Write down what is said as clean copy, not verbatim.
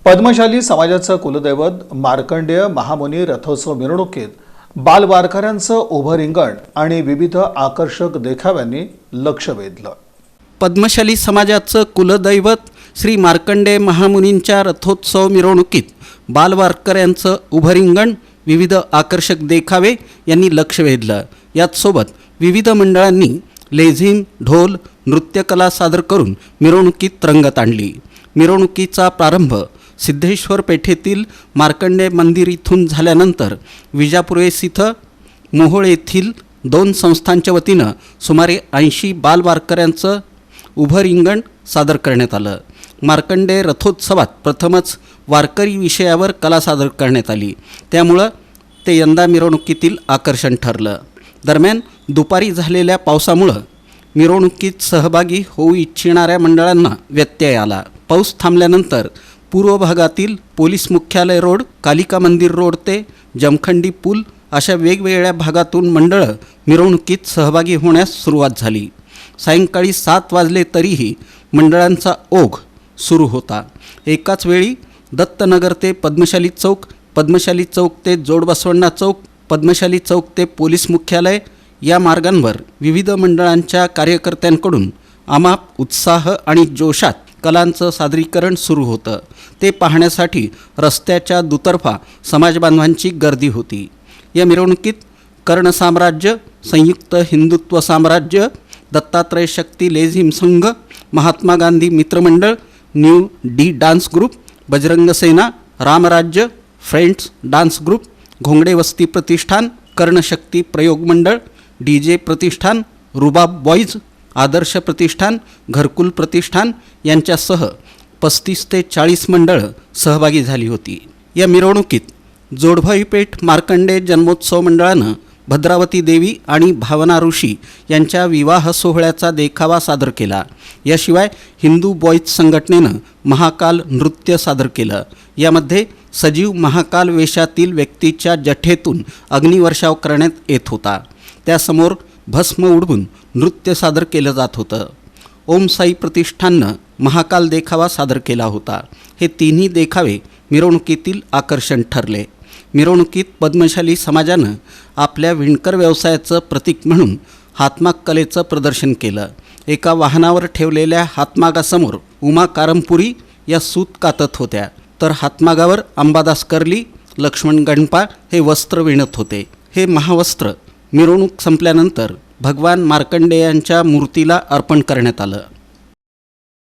पद्मशाली समाजाचं कुलदैवत मार्कंडेय महामुनी रथोत्सव मिरवणुकीत बालवारकऱ्यांचं उभं रिंगण आणि विविध आकर्षक देखाव्यांनी लक्ष वेधलं। पद्मशाली समाजाचं कुलदैवत श्री मार्कंडेय महामुनींच्या रथोत्सव मिरवणुकीत बालवारकऱ्यांचं उभं रिंगण, विविध आकर्षक देखावे यांनी लक्ष वेधलं। याचसोबत विविध मंडळांनी लेझिम, ढोल, नृत्यकला सादर करून मिरवणुकीत रंगत आणली। मिरवणुकीचा प्रारंभ सिद्धेश्वर पेठेतील मार्कंडेय मंदिर इथून झाल्यानंतर विजापुरेस इथं मोहोळ येथील 2 संस्थांच्या वतीनं सुमारे 80 बालवारकऱ्यांचं उभं रिंगण सादर करण्यात आलं। मार्कंडेय रथोत्सवात प्रथमच वारकरी विषयावर कला सादर करण्यात आली, त्यामुळं ते यंदा मिरवणुकीतील आकर्षण ठरलं। दरम्यान दुपारी झालेल्या पावसामुळं मिरवणुकीत सहभागी होऊ इच्छिणाऱ्या मंडळांना व्यत्यय आला। पाऊस थांबल्यानंतर पूर्व भागातील पोलीस मुख्यालय रोड, कालिका मंदिर रोड ते जमखंडी पूल अशा वेगवेगळ्या भागातून मंडळं मिरवणुकीत सहभागी होण्यास सुरुवात झाली। सायंकाळी 7 वाजले तरीही मंडळांचा ओघ सुरू होता। एकाच वेळी दत्तनगर ते पद्मशाली चौक, पद्मशाली चौक ते जोडबसवण्णा चौक, पद्मशाली चौक ते पोलीस मुख्यालय या मार्गांवर विविध मंडळांच्या कार्यकर्त्यांकडून अमाप उत्साह आणि जोशात कलांचं सादरीकरण सुरू होतं। ते पाहण्यासाठी रस्त्याच्या दुतर्फा समाजबांधवांची गर्दी होती। या मिरवणुकीत कर्ण साम्राज्य, संयुक्त हिंदुत्व साम्राज्य, दत्तात्रय शक्ती लेझिम संघ, महात्मा गांधी मित्रमंडळ, new D dance group, Bajrang Sena, Ramrajya, friends dance group, Ghongade वस्ती प्रतिष्ठान, कर्णशक्ती प्रयोग मंडळ, DJ प्रतिष्ठान, रुबाब बॉईज, आदर्श प्रतिष्ठान, घरकुल प्रतिष्ठान यांच्यासह 35 ते 40 मंडळं सहभागी झाली होती। या मिरवणुकीत जोडभाईपेठ मार्कंडेय जन्मोत्सव मंडळानं भद्रावती देवी आणि भावना ऋषी यांच्या विवाह सोहळ्याचा देखावा सादर केला। याशिवाय हिंदू बॉईज संघटनेनं महाकाल नृत्य सादर केलं। यामध्ये सजीव महाकाल वेशातील व्यक्तीच्या जठेतून अग्निवर्षाव करण्यात येत होता। त्यासमोर भस्म उडवून नृत्य सादर केलं जात होतं। ओम साई प्रतिष्ठाननं महाकाल देखावा सादर केला होता। हे तिन्ही देखावे मिरवणुकीतील आकर्षण ठरले। मिरवणुकीत पद्मशाली समाजानं आपल्या विणकर व्यवसायाचं प्रतीक म्हणून हातमाग कलेचं प्रदर्शन केलं। एका वाहनावर ठेवलेल्या हातमागासमोर उमा कारंपुरी या सूत कातत होत्या, तर हातमागावर अंबादास कर्ली, लक्ष्मण गणपा हे वस्त्र विणत होते। हे महावस्त्र मिरवणूक संपल्यानंतर भगवान मार्कंडेयांच्या मूर्तीला अर्पण करण्यात आलं।